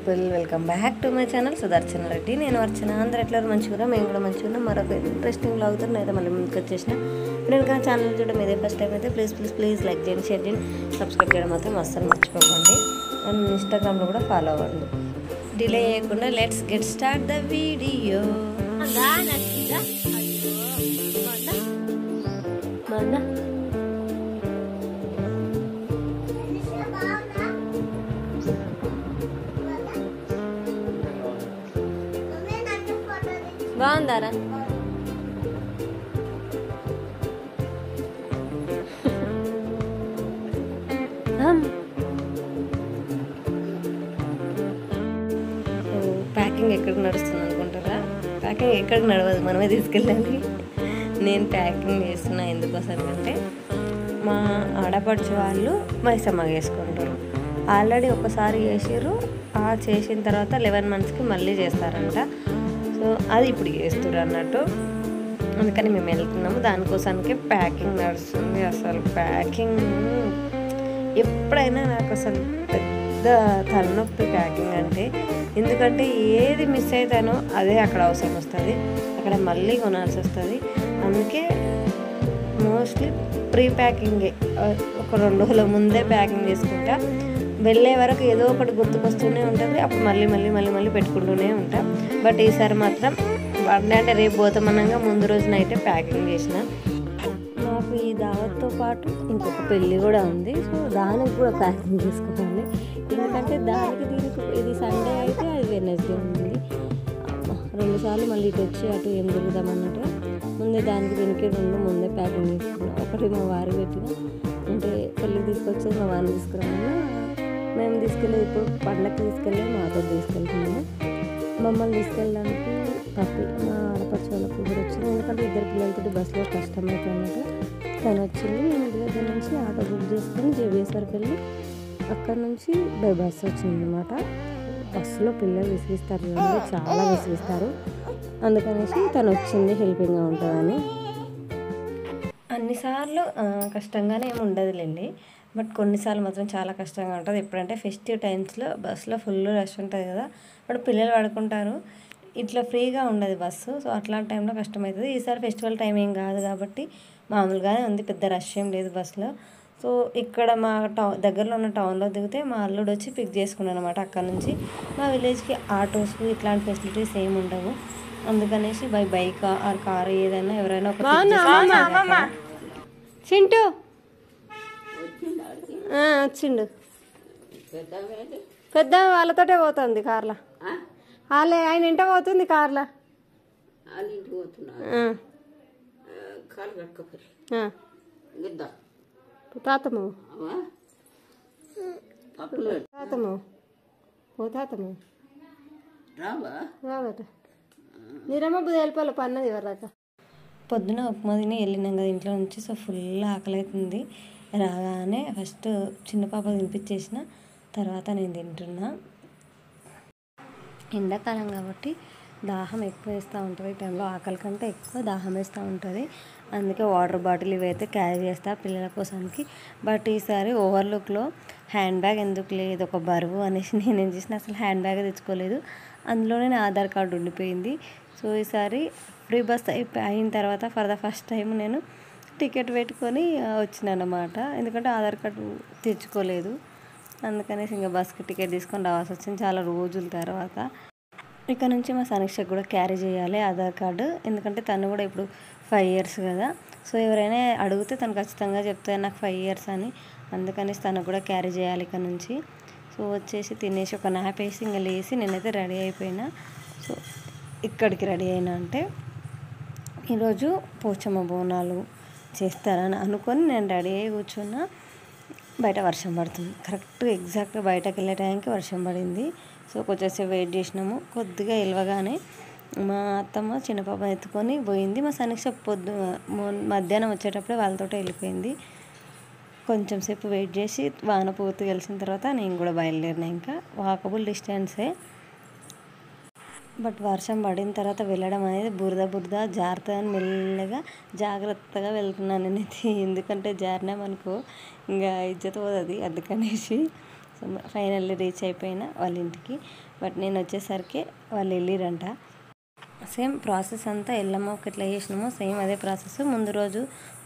People, welcome back to my channel Sudarshana Reddy. నేను అర్చన. అందరూ ఎట్లా మంచిగా, మేము కూడా మంచిగా ఉన్నాం. మరొక ఇంట్రెస్టింగ్ వ్లాగ్తో నేనైతే మళ్ళీ ముందుకు వచ్చేసిన. నేను కానీ ఛానల్ చూడడం ఇదే ఫస్ట్ టైం అయితే ప్లీజ్ లైక్ చేయండి, షేర్ చేయండి, సబ్స్క్రైబ్ చేయడం మాత్రం అస్సలు మర్చిపోకండి. అండ్ ఇన్స్టాగ్రామ్లో కూడా ఫాలో అవ్వండి. డిలే చేయకుండా let's get start the video. బాగుందారా? ప్యాకింగ్ ఎక్కడికి నడుస్తుంది అనుకుంటారా? ప్యాకింగ్ ఎక్కడికి నడవదు, మనమే తీసుకెళ్ళాలి. నేను ప్యాకింగ్ చేస్తున్నా ఎందుకోసం అంటే మా ఆడపడుచు వాళ్ళు మైసమ్మ చేసుకుంటారు. ఆల్రెడీ ఒకసారి చేసారు. చేసిన తర్వాత 11 monthsకి మళ్ళీ చేస్తారంట. సో అది ఇప్పుడు చేస్తున్నారు అన్నట్టు. అందుకని మేము వెళ్తున్నాము. దానికోసానికి ప్యాకింగ్ నడుస్తుంది. అసలు ప్యాకింగ్ ఎప్పుడైనా నాకు అసలు పెద్ద తలనొప్పి ప్యాకింగ్ అంటే. ఎందుకంటే ఏది మిస్ అవుతానో అదే అక్కడ అవసరం వస్తుంది, అక్కడ మళ్ళీ కొనాల్సి వస్తుంది. అందుకే మోస్ట్లీ ప్రీ ప్యాకింగే, ఒక 2 రోజుల ముందే ప్యాకింగ్ చేసుకుంటా. వెళ్ళే వరకు ఏదో ఒకటి గుర్తుకొస్తూనే ఉంటుంది. అప్పుడు మళ్ళీ పెట్టుకుంటూనే ఉంటాం. బట్ ఈసారి మాత్రం అంటే రేపు పోతామనగా ముందు రోజు నైటే ప్యాకింగ్ చేసిన. మాకు ఈ దావత్తో పాటు ఇంకొక పెళ్ళి కూడా ఉంది. సో దానికి కూడా ప్యాకింగ్ చేసుకోవాలి. ఎందుకంటే దీనికి ఇది సండే అయితే అది వెడ్నెస్డే ఉంది. 2 సార్లు మళ్ళీ ఇటు వచ్చి అటు ఏం తిరుగుదామన్నట్టు ముందే దీనికి 2 ముందే ప్యాకింగ్ చేసుకున్నాం. ఒకటి మా వారికి పెట్టిన, అంటే పెళ్ళికి తీసుకొచ్చేది మా వారిని తీసుకురామన్నా. మేము తీసుకెళ్ళేది ఇప్పుడు పండగకి తీసుకెళ్ళి మాతో తీసుకెళ్తున్నాము. మమ్మల్ని తీసుకెళ్ళడానికి మా ఆడపడుచు వాళ్ళ కూతురు వచ్చింది. ఎందుకంటే 2 పిల్లలతో బస్సులో కష్టమైతే అన్నట్టు తను వచ్చింది. మేము ఇంటి దగ్గర నుంచి ఆటో బుక్ చేసుకుని జేబీఎస్ వరకు వెళ్ళి అక్కడ నుంచి బై బస్సు వచ్చింది అనమాట. బస్సులో పిల్లలు విసిగిస్తారు, చాలా విసిగిస్తారు. అందుకనేసి తను వచ్చింది, హెల్పింగ్గా ఉంటుందని. అన్నిసార్లు కష్టంగానే ఏమి ఉండదులేండి, బట్ కొన్నిసార్లు మాత్రం చాలా కష్టంగా ఉంటుంది. ఎప్పుడంటే ఫెస్టివ్ టైమ్స్లో బస్సులో ఫుల్ రష్ ఉంటుంది కదా, అప్పుడు పిల్లలు పడుకుంటారు, ఇట్లా ఫ్రీగా ఉండదు బస్సు. సో అట్లాంటి టైంలో కష్టమవుతుంది. ఈసారి ఫెస్టివల్ టైం ఏం కాదు కాబట్టి మామూలుగానే ఉంది, పెద్ద రష్ ఏం లేదు బస్సులో. సో ఇక్కడ మా దగ్గరలో ఉన్న టౌన్లో దిగితే మా అల్లుడు వచ్చి పిక్ చేసుకున్నాను అనమాట. అక్కడ నుంచి మా విలేజ్కి ఆటోస్ ఇట్లాంటి ఫెసిలిటీస్ ఏమి ఉండవు. అందుకనేసి బైక్ ఆర్ కారు ఏదైనా ఎవరైనా ఒక చింటూ వచ్చిండు. పెద్ద వాళ్ళతోటే పోతుంది కార్లో. ఆయన ఇంట పోతుంది కార్లో. తాతము రాబట నీరమ్మ బుద్ధి వెళ్ళిపోవాలి పన్నది ఎవరాక. పొద్దున ఉప్మా తిని వెళ్ళినాం కదా ఇంట్లో నుంచి. సో ఫుల్ ఆకలి అవుతుంది. రాగానే ఫస్ట్ చిన్న పాప తినిపించేసిన తర్వాత నేను తింటున్నా. ఎండాకాలం కాబట్టి దాహం ఎక్కువ వేస్తూ ఉంటుంది. ఈ టైంలో ఆకలి కంటే ఎక్కువ దాహం వేస్తూ ఉంటుంది. అందుకే వాటర్ బాటిల్ ఇవైతే క్యారీ చేస్తా పిల్లల కోసానికి. బట్ ఈసారి ఓవర్లుక్లో హ్యాండ్ బ్యాగ్ ఎందుకు లేదు, ఒక బరువు అనేసి నేనేం చేసిన అసలు హ్యాండ్ బ్యాగ్ తెచ్చుకోలేదు. అందులోనే నా ఆధార్ కార్డు ఉండిపోయింది. సో ఈసారి ఫ్రీ బస్ అయిన తర్వాత ఫర్ ద ఫస్ట్ టైం నేను టికెట్ పెట్టుకొని వచ్చినాను అన్నమాట. ఎందుకంటే ఆధార్ కార్డు తెచ్చుకోలేదు. అందుకనేసి ఇంకా బస్కి టికెట్ తీసుకొని రావాల్సి వచ్చింది చాలా రోజుల తర్వాత. ఇక నుంచి మా సమీక్షకు కూడా క్యారీ చేయాలి ఆధార్ కార్డు. ఎందుకంటే తను కూడా ఇప్పుడు 5 years కదా. సో ఎవరైనా అడిగితే తను ఖచ్చితంగా చెప్తాను నాకు 5 years అని. అందుకనేసి తనకు కూడా క్యారీ చేయాలి ఇక నుంచి. సో వచ్చేసి తినేసి ఒక నాప్ వేసి ఇంకా లేసి నేనైతే రెడీ అయిపోయినా. సో ఇక్కడికి రెడీ అయినా అంటే ఈరోజు పోచమ్మ బోనాలు చేస్తారని అనుకొని నేను రెడీ అయ్యి కూర్చున్నా. బయట వర్షం పడుతుంది. కరెక్ట్గా ఎగ్జాక్ట్గా బయటకు వెళ్ళే టైంకి వర్షం పడింది. సో కొంచెంసేపు వెయిట్ చేసినాము. కొద్దిగా వెళ్ళగానే మా అత్తమ్మ చిన్న పాప ఎత్తుకొని పోయింది. మా సమీక్ష మధ్యాహ్నం వచ్చేటప్పుడే వాళ్ళతో వెళ్ళిపోయింది. కొంచెం సేపు వెయిట్ చేసి వాన పూర్తి కలిసిన తర్వాత నేను కూడా బయలుదేరినా. ఇంకా వాకబుల్ డిస్టెన్సే, బట్ వర్షం పడిన తర్వాత వెళ్ళడం అనేది బురద జారుతుందని మెల్లగా జాగ్రత్తగా వెళ్తున్నాను నేనైతే. ఎందుకంటే జారినామనుకో ఇంకా ఇజ్జత పోతుంది. అందుకనేసి సో ఫైనల్లీ రీచ్ అయిపోయినా వాళ్ళ ఇంటికి. బట్ నేను వచ్చేసరికి వాళ్ళు వెళ్ళిరంట. సేమ్ ప్రాసెస్ అంతా ఎల్లమ్మకి ఎట్లా చేసినామో సేమ్ అదే ప్రాసెస్. ముందు రోజు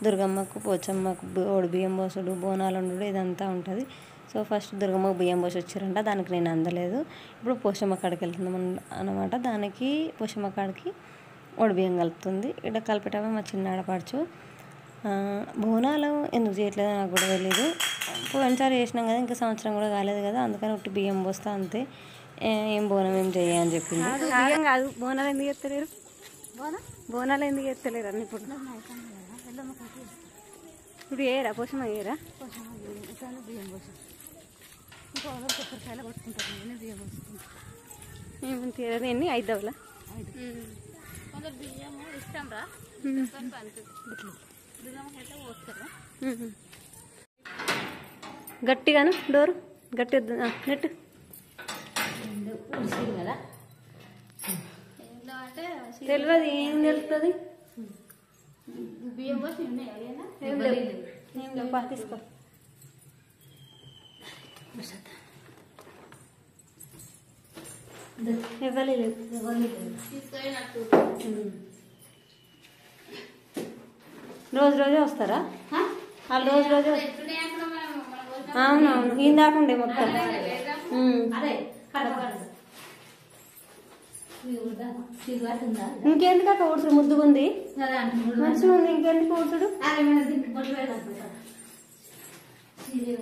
దుర్గమ్మకు పోచమ్మకు బియ్యం పోసుడు, బోనాలు వండుడు ఇదంతా ఉంటుంది. సో ఫస్ట్ దుర్గమ్మకు బియ్యం పోసి వచ్చారంట, దానికి నేను అందలేదు. ఇప్పుడు పోషమ్మ కాడికి వెళ్తున్నాం అనమాట. దానికి పోషమ్మ కాడికి బియ్యం కలుపుతుంది. ఇక్కడ కలిపేటమే మా చిన్న ఆడపడుచు. బోనాలు ఎందుకు చేయట్లేదో నాకు కూడా తెలీదు. పోయినసారి చేసినాం కదా, ఇంకా సంవత్సరం కూడా కాలేదు కదా, అందుకని ఒకటి బియ్యం పోస్తా అంతే, ఏం బోనం ఏం చేయని చెప్పింది. బియ్యం కాదు, బోనాలు ఎందుకు ఎత్తలేరు? బోనాలు ఎందుకు ఎత్తలేరు అని ఇప్పుడు ఇప్పుడు ఏరా పోషమ్మ ఏరా బియ్యం పోసి కొబ్బరికాయలు కొట్టుకుంటారు. బియ్యం పోసుకుంటారు. ఏమని తీరదు. ఎన్ని 5 డబ్బులా? బియ్యం ఇష్టం రా, గట్టిగాను డోరు గట్టి నెట్ కదా తెలియదు. ఏం తెలుస్తుంది? బియ్యం పోసి ఏం లేవు. తీసుకో. ఇవ్వలేదు. రోజు రోజే వస్తారా వాళ్ళు? రోజు రోజు అవునవును, ఇందాకుండే మొత్తం. ఇంకెందుకు అక్క ఊడ్చుడు? ముద్దుగా ఉంది, మంచిగా ఉంది. ఇంకెందుకు ఊడ్చుడు?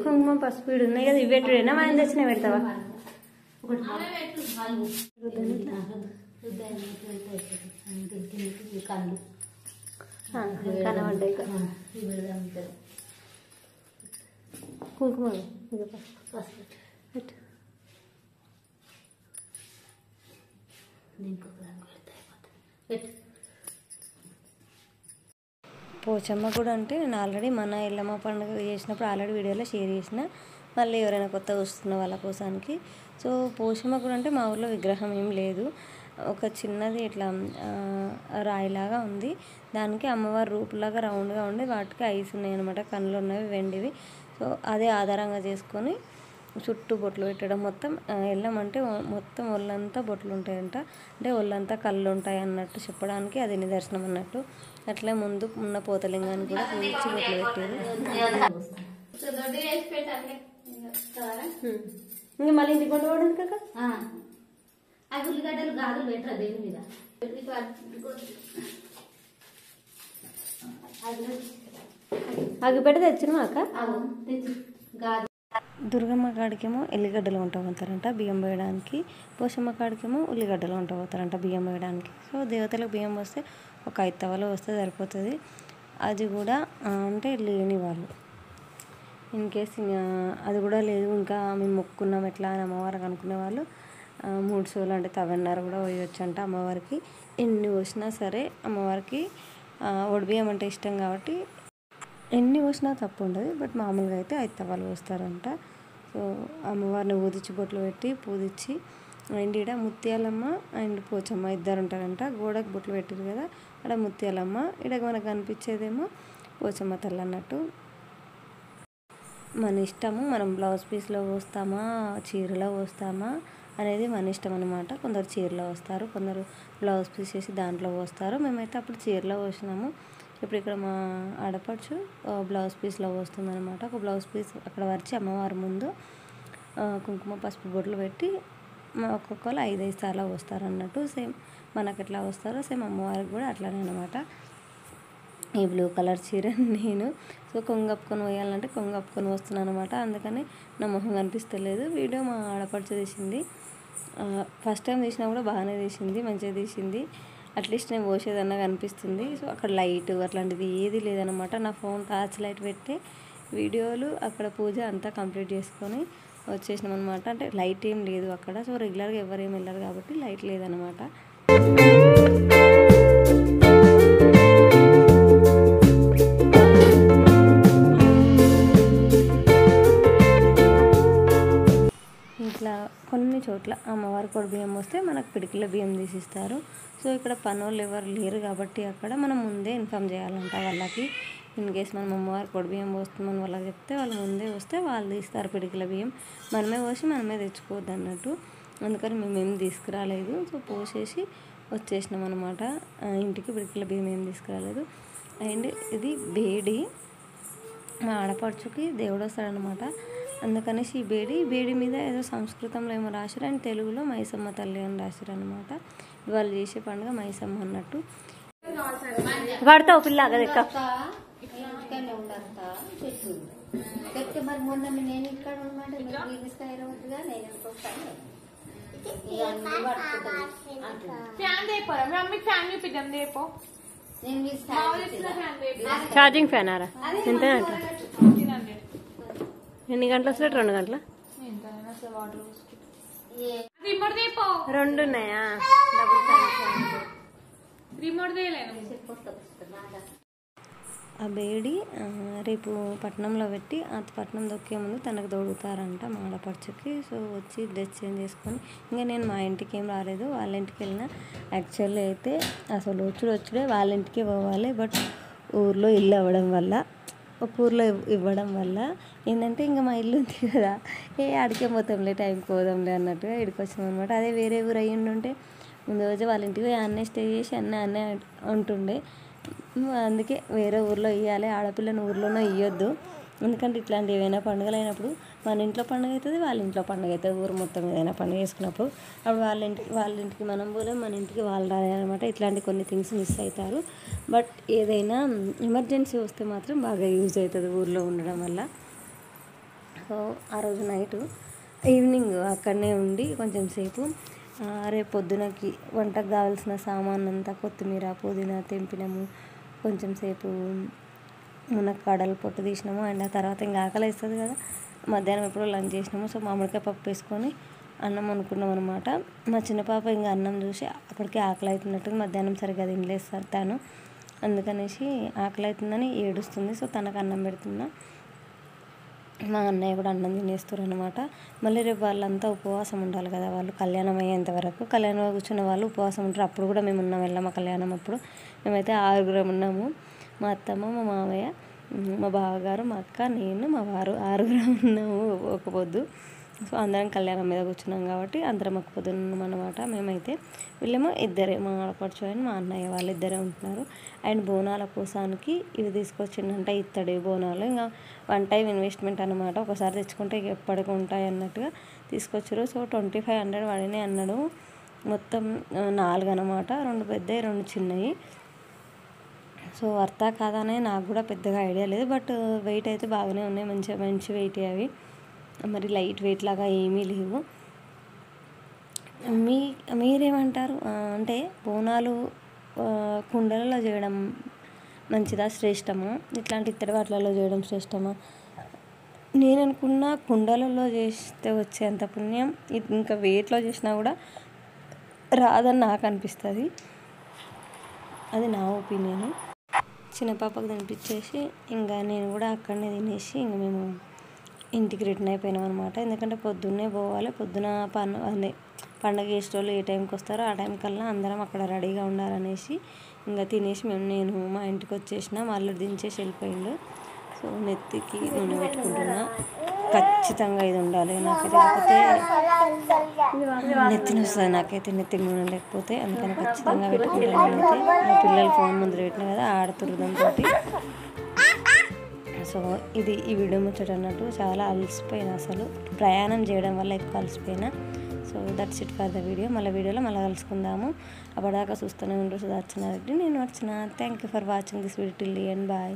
కుంకుమ పసుపు ఉన్నాయి కదా, ఇవి పెట్టుడేనా? మనం తెచ్చినా పెడతావా? కనబడ్డాయి కుంకుమ పెట్టు. పోచమ్మ కూడా అంటే నేను ఆల్రెడీ మన ఎల్లమ్మ పండుగ చేసినప్పుడు ఆల్రెడీ వీడియోలో షేర్ చేసిన, మళ్ళీ ఎవరైనా కొత్తగా వస్తున్న వాళ్ళ కోసానికి. సో పోచమ్మ కూడా అంటే మా ఊర్లో విగ్రహం ఏం లేదు, ఒక చిన్నది ఇట్లా రాయిలాగా ఉంది. దానికి అమ్మవారి రూపులాగా రౌండ్గా ఉండి వాటికి ఐస్ ఉన్నాయి అనమాట, కళ్ళు ఉన్నవి వెండివి. సో అదే ఆధారంగా చేసుకొని చుట్టూ బొట్లు పెట్టడం. మొత్తం ఎల్లమంటే మొత్తం ఒళ్ళంతా బొట్లు ఉంటాయంట, అంటే ఒళ్ళంతా కళ్ళు ఉంటాయి అన్నట్టు చెప్పడానికి అది నిదర్శనం అన్నట్టు. అట్లే ముందు ఉన్న పోతలింగాన్ని కూడా పూర్చి బొట్లు పెట్టారు. ఇంకా మళ్ళీ ఇంటికి కొట్టుకోవడం కాక ఉల్లిగడ్డలు గాజులు పెట్టరా దేని మీద? అగ్గిపెట్ట తెచ్చిన అక్క. దుర్గమ్మ కాడికేమో ఎల్లిగడ్డలు వంటపోతారంట బియ్యం వేయడానికి, పోషమ్మ కాడికేమో ఉల్లిగడ్డలు వంటపోతారంట బియ్యం వేయడానికి. సో దేవతలకు బియ్యం వస్తే ఒక 5 తవలు వస్తే సరిపోతుంది. అది కూడా అంటే లేని వాళ్ళు, ఇన్ కేస్ అది కూడా లేదు ఇంకా మేము మొక్కున్నాం ఎట్లా అని అమ్మవారికి అనుకునే వాళ్ళు 3 సోలు అంటే 1.5 కూడా పోయొచ్చు అంట అమ్మవారికి. ఎన్ని పోసినా సరే అమ్మవారికి ఒడిబియ్యం అంటే ఇష్టం కాబట్టి ఎన్ని పోసినా తప్పు ఉండదు. బట్ మామూలుగా అయితే 5 తవాలు పోస్తారంట. సో అమ్మవారిని ఊదిచ్చి బొట్లు పెట్టి పూజించి, అండ్ ఇక్కడ ముత్యాలమ్మ అండ్ పోచమ్మ ఇద్దరు ఉంటారంట. గోడకు బొట్లు పెట్టారు కదా, అక్కడ ముత్యాలమ్మ, ఇక్కడ మనకు కనిపించేదేమో పోచమ్మ తల్లి అన్నట్టు. మన ఇష్టము, మనం బ్లౌజ్ పీస్లో పోస్తామా చీరలో పోస్తామా అనేది మన ఇష్టం అనమాట. కొందరు చీరలో వస్తారు, కొందరు బ్లౌజ్ పీస్ చేసి దాంట్లో పోస్తారు. మేమైతే అప్పుడు చీరలో పోసినాము. ఇప్పుడు ఇక్కడ మా ఆడపడుచు బ్లౌజ్ పీస్లో వస్తుంది అనమాట. ఒక బ్లౌజ్ పీస్ అక్కడ వరిచి అమ్మవారి ముందు కుంకుమ పసుపు బొట్లు పెట్టి ఒక్కొక్కరు 5 సార్లు వస్తారు అన్నట్టు. సేమ్ మనకు ఎట్లా వస్తారో సేమ్ అమ్మవారికి కూడా అట్లానే అనమాట. ఈ బ్లూ కలర్ చీర నేను సో కొంగప్పుకొని పోయాలంటే కొంగప్పుకొని వస్తున్నాను అనమాట. అందుకని నా మొహం కనిపిస్తలేదు. వీడియో మా ఆడపడుచు తీసింది. ఫస్ట్ టైం తీసినా కూడా బాగానే తీసింది, మంచిగా తీసింది. అట్లీస్ట్ నేను పోసేదన్నా కనిపిస్తుంది. సో అక్కడ లైట్ అట్లాంటిది ఏది లేదనమాట. నా ఫోన్ టార్చ్ లైట్ పెట్టే వీడియోలు అక్కడ పూజ అంతా కంప్లీట్ చేసుకొని వచ్చేసినాం అనమాట. అంటే లైట్ ఏం లేదు అక్కడ. సో రెగ్యులర్గా ఎవరు ఏమి వెళ్ళరు కాబట్టి లైట్ లేదనమాట. ఇట్లా కొన్ని చోట్ల అమ్మవారి కూడా బియ్యం వస్తే మనకు పిడికిల బియ్యం తీసిస్తారు. సో ఇక్కడ పనోళ్ళు ఎవరు లేరు కాబట్టి అక్కడ మనం ముందే ఇన్ఫామ్ చేయాలంట వాళ్ళకి. ఇన్ కేస్ మన అమ్మవారు పొడి బియ్యం పోస్తామని వాళ్ళకి చెప్తే వాళ్ళు ముందే వస్తే వాళ్ళు తీస్తారు పిడికిల బియ్యం, మనమే పోసి మనమే తెచ్చుకోవద్దు అన్నట్టు. అందుకని మేమేం తీసుకురాలేదు. సో పోసేసి వచ్చేసినాం అనమాట ఇంటికి. పిడికిల బియ్యం ఏం తీసుకురాలేదు. అండ్ ఇది బేడి, మా ఆడపడుచుకి దేవుడు వస్తాడనమాట. అందుకనేసి ఈ బేడి మీద ఏదో సంస్కృతంలో ఏమో రాశారు అండ్ తెలుగులో మైసమ్మ తల్లి అని రాశారు అనమాట. వాళ్ళు చేసే పండుగ మైసమ్మ అన్నట్టు. పడతావు పిల్ల మరి మొన్న నేను ఇక్కడ ఉన్నమాట తీసుకురావద్దుగా, నేను ఛార్జింగ్ ఫ్యాన్ ఆరా ఎంత అంట? ఎన్ని గంటలు వస్తాడు? 2 గంటల? 2 ఉన్నాయా? డబుల్ ఆ బేడి రేపు పట్నంలో పెట్టి ఆ పట్నం దొక్కే ముందు తనకు దొడుగుతారంట మా ఆడపడుచుకి. సో వచ్చి డ్రెస్ చేంజ్ చేసుకొని ఇంకా నేను మా ఇంటికి ఏం రాలేదు, వాళ్ళ ఇంటికి వెళ్ళిన. యాక్చువల్లీ అయితే అసలు వచ్చుడే వాళ్ళ ఇంటికి పోవాలి. బట్ ఊర్లో ఇల్లు అవ్వడం వల్ల, ఒక ఊర్లో ఇవ్వడం వల్ల ఏంటంటే ఇంకా మా ఇల్లు ఉంది కదా, ఆడికే పోతాంలే, టైంకి పోదాంలే అన్నట్టుగా ఇక్కడికి వచ్చాం అనమాట. అదే వేరే ఊరు అయ్యి ఉంటే ముందు రోజు వాళ్ళ ఇంటికి పోయి అన్నే స్టే చేసి అన్నే ఉంటుండే. అందుకే వేరే ఊర్లో ఇవ్వాలి, ఆడపిల్లని ఊర్లోనే ఇవ్వద్దు. ఎందుకంటే ఇట్లాంటి ఏవైనా పండుగలు అయినప్పుడు మన ఇంట్లో పండుగ అవుతుంది, వాళ్ళ ఇంట్లో పండుగ అవుతుంది. ఊరు మొత్తం ఏదైనా పండుగ చేసుకున్నప్పుడు అప్పుడు వాళ్ళ ఇంటికి మనం పోలేం, మన ఇంటికి వాళ్ళు రాలన్నమాట. ఇట్లాంటి కొన్ని థింగ్స్ మిస్ అవుతారు. బట్ ఏదైనా ఎమర్జెన్సీ వస్తే మాత్రం బాగా యూజ్ అవుతుంది ఊర్లో ఉండడం వల్ల. సో ఆ రోజు ఈవినింగ్ అక్కడనే ఉండి కొంచెం సేపు రేపు పొద్దునకి వంటకు కావాల్సిన సామాన్ అంతా కొత్తిమీర పుదీనా తెంపినాము. కొంచెం సేపు మునక్కాడలు పొట్టు తీసినాము. అండ్ ఆ తర్వాత ఇంకా ఆకలి వేస్తుంది కదా, మధ్యాహ్నం ఎప్పుడో లంచ్ చేసినాము. సో మామిడికాయ పప్పు వేసుకొని అన్నం అనుకున్నాం అనమాట. మా చిన్న పాప ఇంకా అన్నం చూసి అప్పటికే ఆకలి అవుతున్నట్టుగా మధ్యాహ్నం సరిగ్గా తినలేదు సార్ తను, అందుకనేసి ఆకలి అవుతుందని ఏడుస్తుంది. సో తనకు అన్నం పెడుతున్నా. మా అన్నయ్య కూడా అన్నం తినేస్తారు అనమాట. మళ్ళీ రేపు వాళ్ళంతా ఉపవాసం ఉండాలి కదా, వాళ్ళు కళ్యాణం అయ్యేంత వరకు. కళ్యాణంలో కూర్చున్న వాళ్ళు ఉపవాసం ఉంటారు. అప్పుడు కూడా మేము ఉన్నాం, వెళ్ళాము కళ్యాణం అప్పుడు. మేమైతే 6 ఉన్నాము. మా అత్తమ్మ, మా మామయ్య, మా బావగారు, మా అక్క, నేను, మా వారు 6 ఉన్నాము ఒక పొద్దు. సో అందరం కళ్యాణం మీద కూర్చున్నాం కాబట్టి అందరం ఒక పొద్దున ఉన్నాం అనమాట. మేమైతే వీళ్ళేమో ఇద్దరే, మా ఆడపడుచు అని మా అన్నయ్య వాళ్ళిద్దరే ఉంటున్నారు. అండ్ బోనాల కోసానికి ఇవి తీసుకొచ్చిండంట ఇత్తడి బోనాలు. ఇంకా 1 టైం ఇన్వెస్ట్మెంట్ అనమాట, ఒకసారి తెచ్చుకుంటే ఎప్పటికి ఉంటాయి అన్నట్టుగా తీసుకొచ్చారు. సో 2500 పడినాయి అన్నాడు. మొత్తం 4 అనమాట, 2 పెద్దవి 2 చిన్నవి. సో వర్తా కాదనే నాకు కూడా పెద్దగా ఐడియా లేదు. బట్ వెయిట్ అయితే బాగానే ఉన్నాయి, మంచి వెయిట్ అవి, మరి లైట్ వెయిట్ లాగా ఏమీ లేవు. మీరేమంటారు? అంటే బోనాలు కుండలలో చేయడం మంచిదా, శ్రేష్టమా? ఇట్లాంటి ఇత్తడి వాటిలలో చేయడం శ్రేష్టమా? నేను అనుకున్న కుండలలో చేస్తే వచ్చేంత పుణ్యం ఇంకా వేట్లో చేసినా కూడా రాదని నాకు అనిపిస్తుంది. అది నా ఒపీనియన్. చిన్న పాపకు తినిపించేసి ఇంకా నేను కూడా అక్కడనే తినేసి ఇంక మేము ఇంటికి రిటర్న్ అయిపోయినాం అనమాట. ఎందుకంటే పొద్దున్నే పోవాలి, పొద్దున పండగ చేసేటోళ్ళు ఏ టైంకి వస్తారో ఆ టైం కల్లా అందరం అక్కడ రెడీగా ఉండాలనేసి ఇంకా తినేసి నేను మా ఇంటికి వచ్చేసిన. మళ్ళీ దించేసి వెళ్ళిపోయిండు. సో నెత్తికి నూనె పెట్టుకుంటున్నా. ఖచ్చితంగా ఇది ఉండాలి నాకైతే, లేకపోతే నెత్తిని వస్తుంది నాకైతే నెత్తికి నూనె లేకపోతే. అందుకని ఖచ్చితంగా పెట్టుకుంటాను. అయితే మా పిల్లలు ఫోన్ ముందు పెట్టిన కదా, ఆడుతురు దాంతో. సో ఇది ఈ వీడియో ముచ్చట అన్నట్టు. చాలా అలసిపోయినా, అసలు ప్రయాణం చేయడం వల్ల ఎక్కువ అలసిపోయినా. So that's it for the video. వీడియోలో మళ్ళీ కలుసుకుందాము. అప్పటిదాకా చూస్తూనే ఉంటారు సుదర్శన రెడ్డి. నేను వచ్చిన. Thank you for watching this video till the end. Bye.